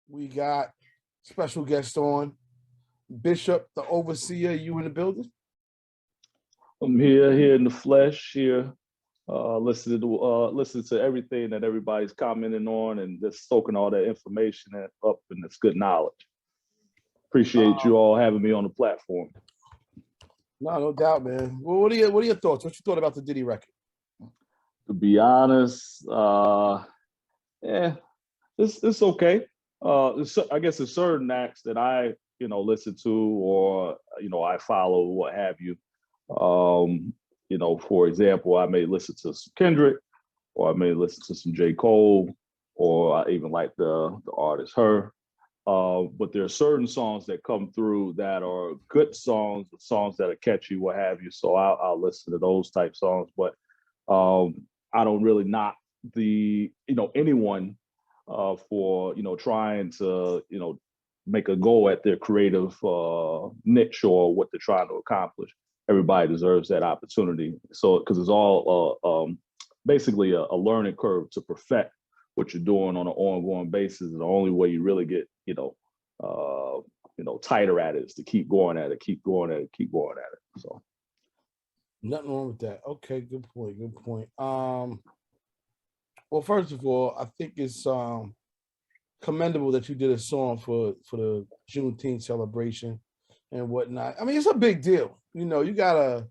We got special guest on, Bishop, the overseer. You in the building? I'm here in the flesh, here, listening to everything that everybody's commenting on, and just soaking all that information up, and it's good knowledge. Appreciate you all having me on the platform. No doubt, man. Well, what are your thoughts? What you thought about the Diddy record? To be honest, it's okay. I guess there's certain acts that I listen to, or I follow, what have you. For example, I may listen to some Kendrick, or I may listen to some J. Cole, or I even like the artist Her. But there are certain songs that come through that are good songs that are catchy, what have you. So I'll listen to those type songs. But I don't really knock anyone for trying to make a go at their creative niche or what they're trying to accomplish. Everybody deserves that opportunity. So because it's all basically a learning curve to perfect what you're doing on an ongoing basis. And the only way you really get tighter at it is to keep going at it. So nothing wrong with that. Okay, good point. Well, first of all, I think it's commendable that you did a song for the Juneteenth celebration and whatnot. I mean, it's a big deal. You got a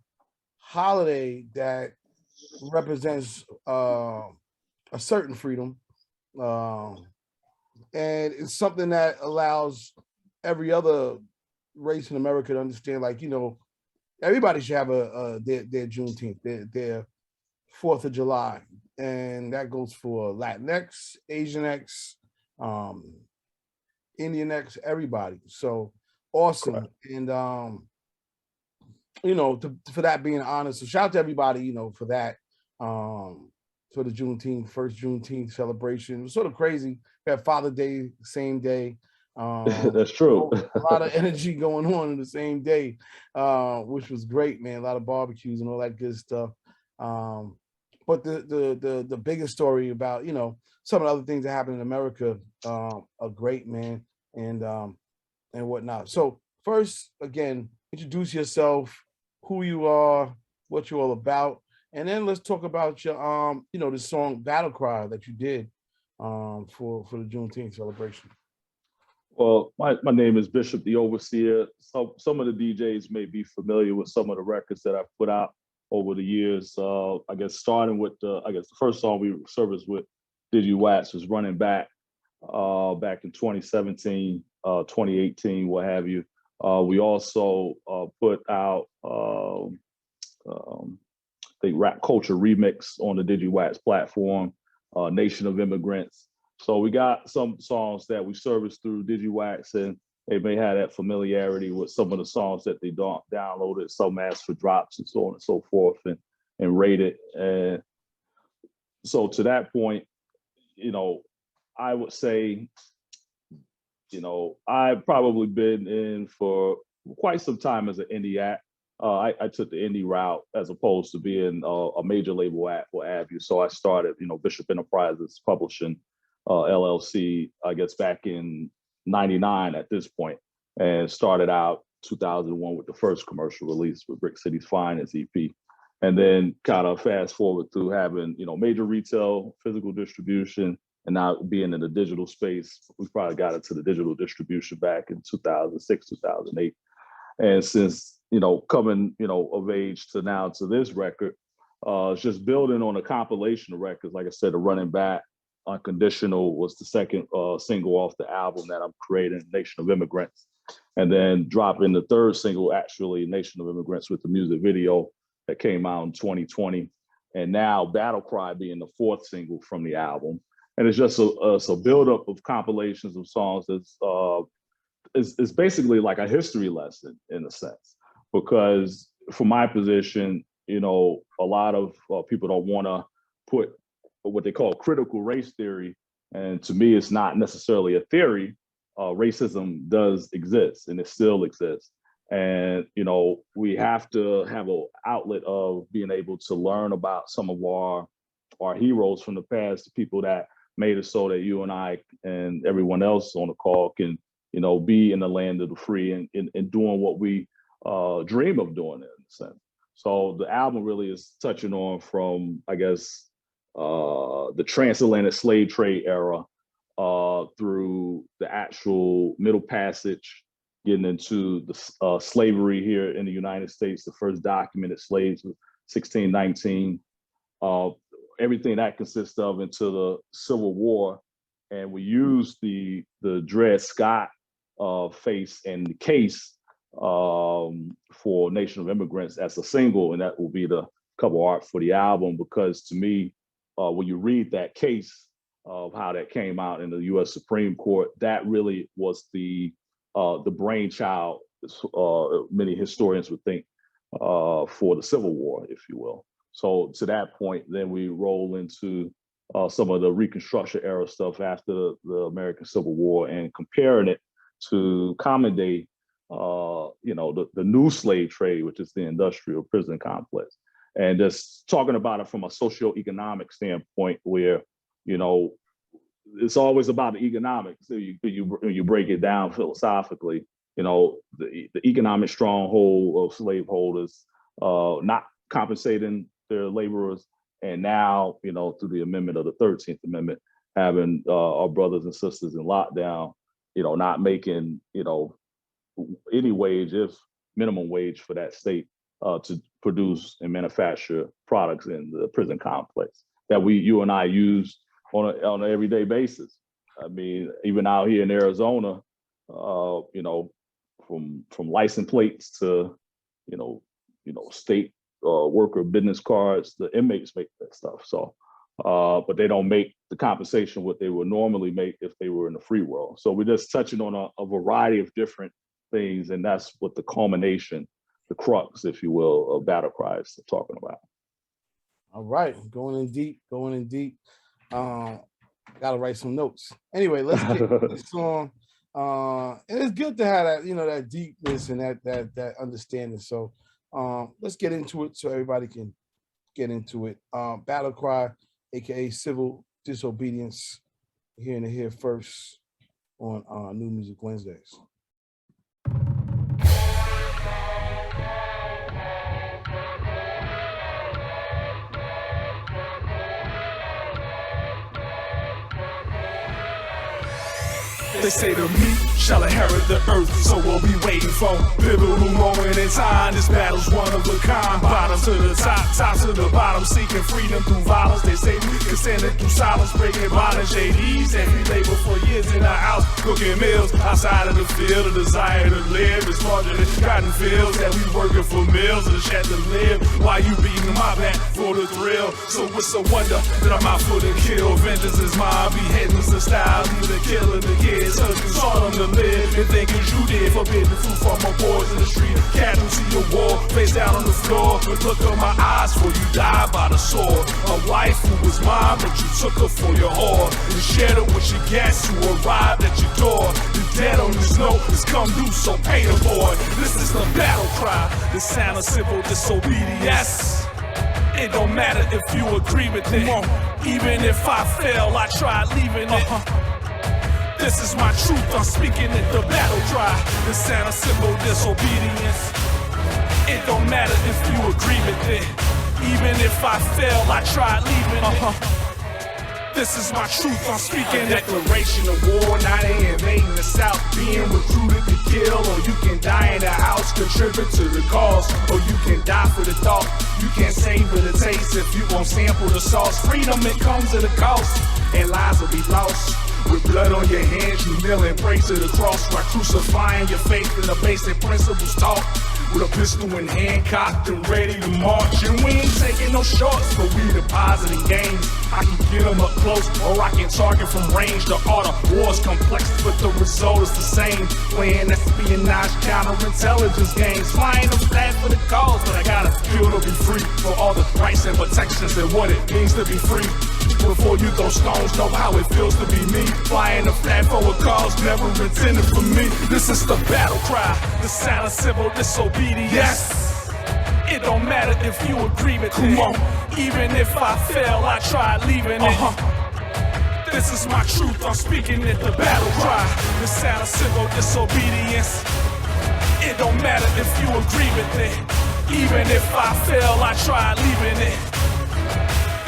holiday that represents a certain freedom, and it's something that allows every other race in America to understand, everybody should have their Juneteenth, their 4th of July. And that goes for Latinx, Asianx, Indianx, everybody. So awesome. Correct. And for that being honest. So shout out to everybody, for that. For the first Juneteenth celebration. It was sort of crazy. We had Father's Day, same day. That's true. A lot of energy going on the same day, which was great, man. A lot of barbecues and all that good stuff. But the biggest story about some of the other things that happen in America are great, man, and whatnot. So first, again, introduce yourself, who you are, what you're all about, and then let's talk about your the song Battle Cry that you did for the Juneteenth celebration. Well, my name is Bishop the Overseer. So some of the DJs may be familiar with some of the records that I've put out over the years. I guess starting with the first song we serviced with Digiwaxx was Running Back back in 2017, 2018, what have you. We also put out the Rap Culture Remix on the Digiwaxx platform, Nation of Immigrants. So we got some songs that we service through Digiwaxx, and they may have that familiarity with some of the songs that they downloaded, some asked for drops and so on and so forth, and rated. And so to that point, I would say, I've probably been in for quite some time as an indie act. I took the indie route as opposed to being a major label act, what have you. So I started, Bishop Enterprises Publishing LLC, I guess back in 99 at this point, and started out 2001 with the first commercial release with Brick City's Finest EP. And then kind of fast forward through having, major retail, physical distribution, and now being in the digital space. We probably got into the digital distribution back in 2006, 2008. And since, coming, of age to now to this record, it's just building on a compilation of records. Like I said, the Running Back, Unconditional was the second single off the album that I'm creating, Nation of Immigrants. And then dropping the third single, actually, Nation of Immigrants, with the music video that came out in 2020. And now Battle Cry being the fourth single from the album. And it's just a buildup of compilations of songs that's it's basically like a history lesson in a sense. Because from my position, a lot of people don't want to put what they call critical race theory. And to me, it's not necessarily a theory. Racism does exist, and it still exists. And, we have to have an outlet of being able to learn about some of our heroes from the past, the people that made it so that you and I and everyone else on the call can, be in the land of the free and doing what we dream of doing in a sense. So the album really is touching on from, I guess, the transatlantic slave trade era through the actual Middle Passage, getting into the slavery here in the United States, the first documented slaves, 1619, everything that consists of into the Civil War. And we use the Dred Scott face and the case for Nation of Immigrants as a single, and that will be the cover art for the album, because to me, when you read that case of how that came out in the U.S. Supreme Court, that really was the brainchild, many historians would think, for the Civil War, if you will. So to that point, then we roll into some of the Reconstruction era stuff after the American Civil War and comparing it to common day, the new slave trade, which is the industrial prison complex. And just talking about it from a socioeconomic standpoint where, it's always about the economics. So you break it down philosophically, the economic stronghold of slaveholders not compensating their laborers. And now, through the amendment of the 13th Amendment, having our brothers and sisters in lockdown, not making, any wage, if minimum wage for that state to produce and manufacture products in the prison complex that you and I use on an everyday basis. I mean, even out here in Arizona, from license plates to, state worker business cards, the inmates make that stuff. So, but they don't make the compensation what they would normally make if they were in the free world. So we're just touching on a variety of different things, and that's what the culmination, the crux, if you will, of Battle Cry is talking about. All right, going in deep. Gotta write some notes. Anyway, let's get this song. And it's good to have that, that deepness and that understanding. So let's get into it so everybody can get into it. Battle Cry, aka Civil Disobedience, here and here first on New Music Wednesdays. They say the meek shall inherit the earth, so we'll be waiting for pivotal moment in time. This battle's one of a kind. Bottom to the top, top to the bottom, seeking freedom through violence. They say we can send it through silence, breaking bondage. JDs, and we labor for years in our house, cooking meals outside of the field. The desire to live is larger than cotton fields that we working for meals and shed to live. While you beating my back for the thrill, so it's a wonder that I'm out for the kill. Vengeance is mine, beheadings the style, even killing the kids. You saw them to live and think as you did. Forbidden food from my boys in the street. Casualty of war, face down on the floor. But look at my eyes for you died by the sword. A wife who was mine, but you took her for your whore. And shared it with your guests who arrived at your door. The debt on this note is come due, so pay the boy. This is the battle cry, the sound of civil disobedience. It don't matter if you agree with it. Even if I fail, I tried leaving it. This is my truth, I'm speaking it, the battle cry, the sound of civil disobedience. It don't matter if you agree with it. Even if I fail, I tried leaving it. This is my truth, I'm speaking it. Declaration of war, now they invading the South. Being recruited to kill, or you can die in the house. Contribute to the cause, or you can die for the thought. You can't savor the taste if you won't sample the sauce. Freedom, it comes at a cost, and lives will be lost. With blood on your hands, you kneel and pray to the cross while crucifying your faith in the basic principles taught. With a pistol in hand, cocked and ready to march. And we ain't taking no shorts, but we depositing games. I can get them up close, or I can target from range. The art of war's complex, but the result is the same. Playing espionage, counterintelligence games. Flying a flag for the cause, but I gotta feel to be free. For all the rights and protections and what it means to be free. Before you throw stones, know how it feels to be me. Flying a flag for a cause never intended for me. This is the battle cry, the sound of civil disobedience. Yes, it don't matter if you agree with it. Come on. Even if I fail, I tried leaving it. This is my truth, I'm speaking it, the battle cry. The sound of civil disobedience. It don't matter if you agree with it. Even if I fail, I try leaving it.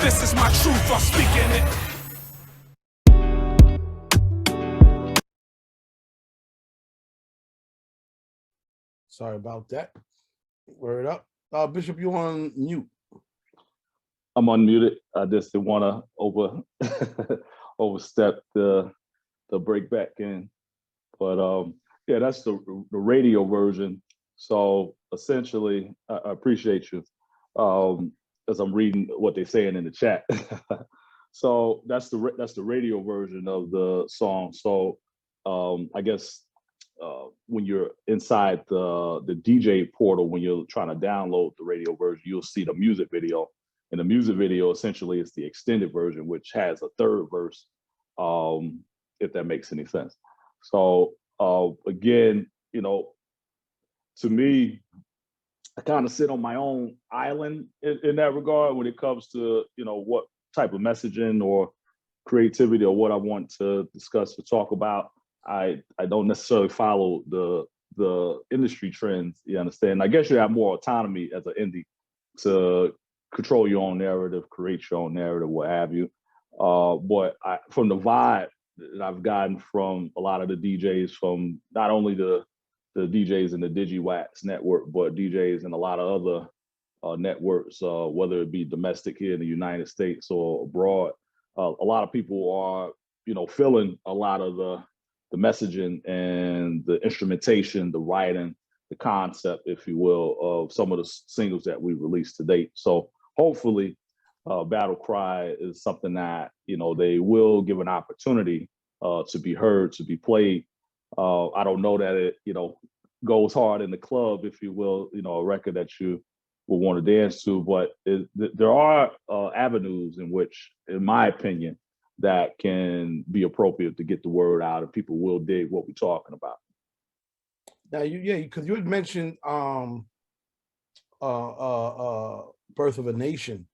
This is my truth, I'm speaking it. Sorry about that. Word up. Bishop, you on mute. I'm unmuted. I just didn't want to overstep the break back in. But yeah, that's the radio version. So essentially, I appreciate you as I'm reading what they're saying in the chat. So that's the radio version of the song. So I guess when you're inside the DJ portal, when you're trying to download the radio version, you'll see the music video. And the music video essentially is the extended version, which has a third verse, if that makes any sense. So again, you know, to me, I kind of sit on my own island in that regard when it comes to, you know, what type of messaging or creativity or what I want to discuss or talk about. I don't necessarily follow the industry trends, you understand? I guess you have more autonomy as an indie to control your own narrative, create your own narrative, what have you. But from the vibe that I've gotten from a lot of the DJs, from not only the DJs in the Digiwaxx network, but DJs in a lot of other networks, whether it be domestic here in the United States or abroad, a lot of people are, you know, feeling a lot of the messaging and the instrumentation, the writing, the concept, if you will, of some of the singles that we released to date. So hopefully Battle Cry is something that, you know, they will give an opportunity to be heard, to be played. I don't know that it, you know, goes hard in the club, if you will, you know, a record that you will want to dance to, but there are avenues in which, in my opinion, that can be appropriate to get the word out and people will dig what we're talking about. Now, because you had mentioned Birth of a Nation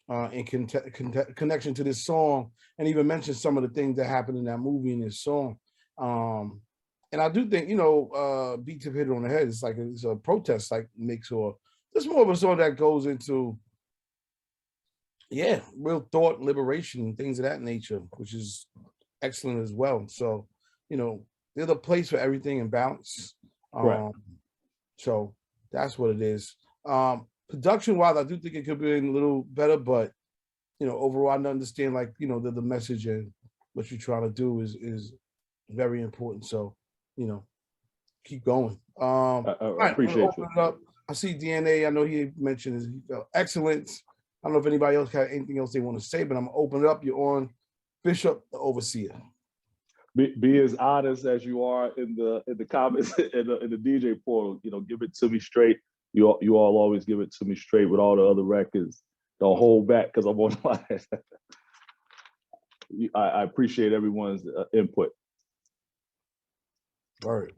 in connection to this song, and even mentioned some of the things that happened in that movie and this song. And I do think, you know, Beat Tip hit it on the head. It's like it's a protest like mix, or it's more of a song that goes into, yeah, real thought, liberation, things of that nature, which is excellent as well. So, you know, there's a place for everything in balance. Right. So that's what it is. Production wise, I do think it could be a little better, but you know, overall, I understand, like, you know, the message and what you're trying to do is very important. So, you know, keep going. I appreciate you. I see DNA. I know he mentioned excellence. I don't know if anybody else had anything else they want to say, but I'm gonna open it up. You're on, Bishop, the overseer. Be as honest as you are in the comments in the DJ portal. You know, give it to me straight. You all always give it to me straight with all the other records. Don't hold back because I'm online. I appreciate everyone's input. All right.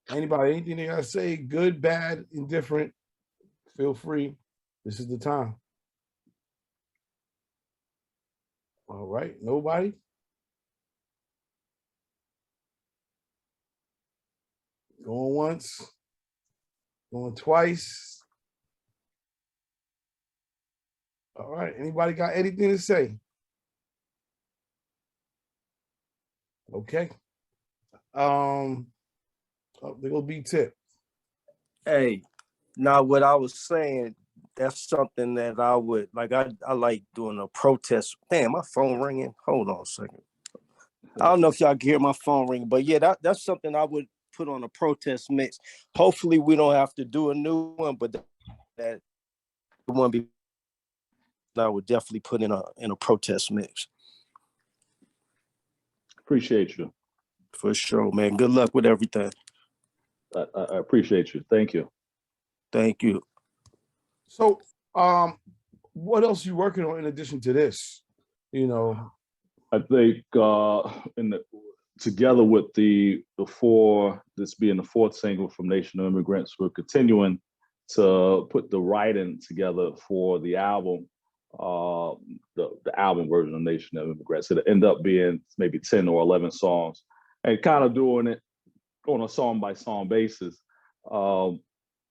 Anybody, anything they gotta say? Good, bad, indifferent? Feel free. This is the time. All right. Nobody? Going once, going twice. All right. Anybody got anything to say? Okay. Oh, there go B Tip. Hey, now what I was saying, that's something that I would like. I like doing a protest. Damn, my phone ringing. Hold on a second. I don't know if y'all can hear my phone ringing, but yeah, that's something I would put on a protest mix. Hopefully, we don't have to do a new one, but that one be I would definitely put in a protest mix. Appreciate you. For sure, man. Good luck with everything. I appreciate you. Thank you. Thank you. So, what else are you working on in addition to this? You know, I think together with the four, this being the fourth single from Nation of Immigrants, we're continuing to put the writing together for the album. the album version of Nation of Immigrants. It ended up being maybe 10 or 11 songs, and kind of doing it on a song by song basis.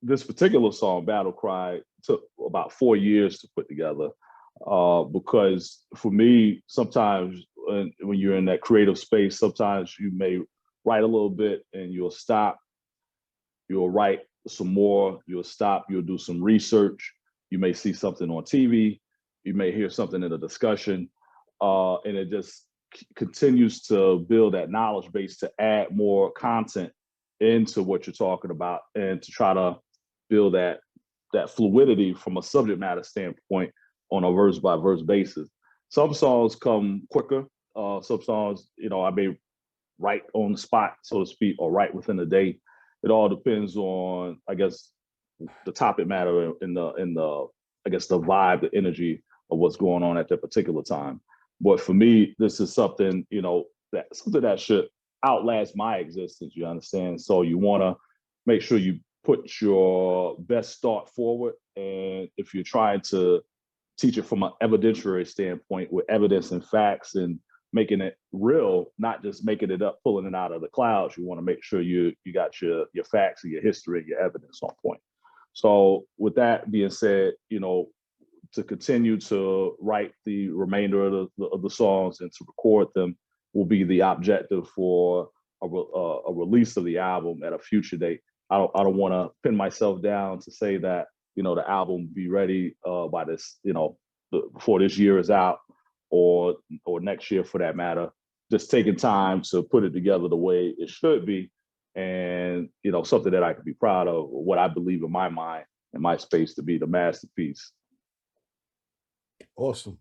This particular song, Battle Cry, took about 4 years to put together, because for me, sometimes when you're in that creative space, sometimes you may write a little bit and you'll stop, you'll write some more, you'll stop, you'll do some research, you may see something on TV, you may hear something in a discussion, and it just continues to build that knowledge base to add more content into what you're talking about, and to try to build that fluidity from a subject matter standpoint on a verse by verse basis. Some songs come quicker. Some songs, I may write on the spot, so to speak, or write within a day. It all depends on, I guess, the topic matter and the I guess the vibe, the energy of what's going on at that particular time. But for me, this is something, that should outlast my existence, you understand? So you want to make sure you put your best thought forward. And if you're trying to teach it from an evidentiary standpoint with evidence and facts and making it real, not just making it up, pulling it out of the clouds, you want to make sure you got your facts and your history and your evidence on point. So with that being said, to continue to write the remainder of the songs and to record them will be the objective for a release of the album at a future date. I don't want to pin myself down to say that the album will be ready by this before this year is out, or next year for that matter. Just taking time to put it together the way it should be, and something that I can be proud of, what I believe in my mind and my space to be the masterpiece. Awesome.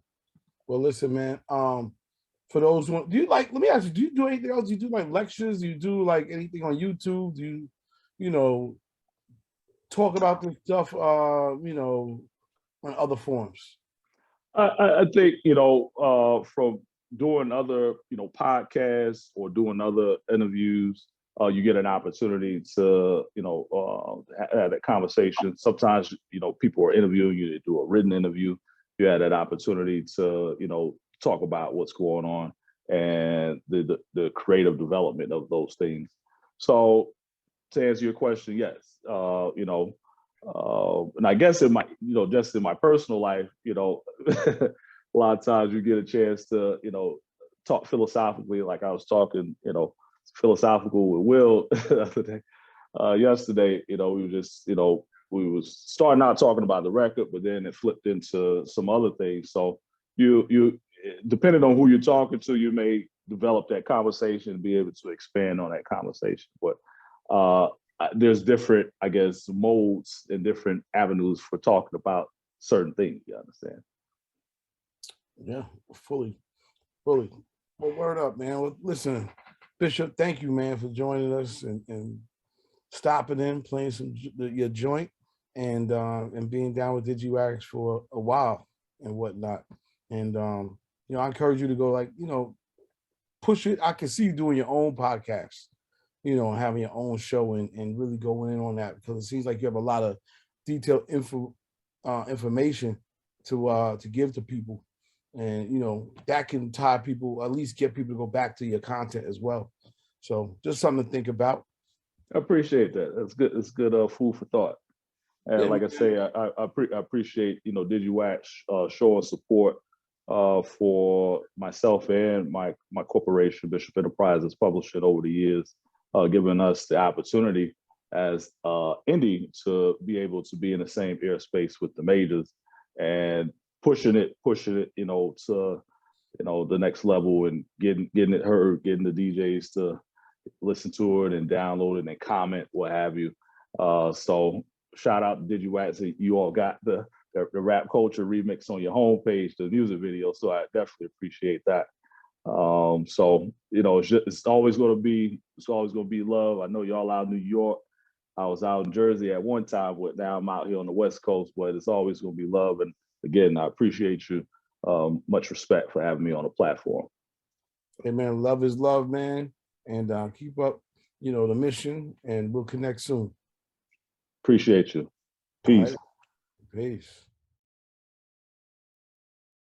Well, listen, man. For those who let me ask you, do you do anything else? Do you do like lectures? Do you do like anything on YouTube? Do you, talk about this stuff, on other forums? I think, from doing other, podcasts or doing other interviews, you get an opportunity to, have that conversation. Sometimes, people are interviewing you, they do a written interview. You had that opportunity to, talk about what's going on and the creative development of those things. So to answer your question, yes, and I guess in my, just in my personal life, a lot of times you get a chance to, talk philosophically, like I was talking, philosophical with Will the other day. Yesterday, we were just, we was starting out talking about the record, but then it flipped into some other things. So you depending on who you're talking to, you may develop that conversation and be able to expand on that conversation. But there's different, I guess, modes and different avenues for talking about certain things, you understand? Yeah, fully. Well, word up, man. Well, listen, Bishop, thank you, man, for joining us and stopping in, playing your joint, and being down with Digiwaxx for a while and whatnot. And I encourage you to go push it. I can see you doing your own podcast, having your own show and really going in on that, because it seems like you have a lot of detailed information to give to people. And that can tie people, at least get people to go back to your content as well. So just something to think about. I appreciate that. That's good. It's good food for thought. And like I say, I appreciate Digiwaxx showing support for myself and my corporation, Bishop Enterprises Publishing, over the years, giving us the opportunity as indie to be able to be in the same airspace with the majors and pushing it, to the next level and getting it heard, getting the DJs to listen to it and download it and comment, what have you. So shout out to Digiwaxx. You all got the rap culture remix on your homepage, the music video. So I definitely appreciate that. So it's always going to be love. I know y'all out in New York. I was out in Jersey at one time, but now I'm out here on the West Coast. But it's always going to be love. And again, I appreciate you. Much respect for having me on the platform. Hey man, love is love, man. And keep up, the mission, and we'll connect soon. Appreciate you. Peace. Right. Peace.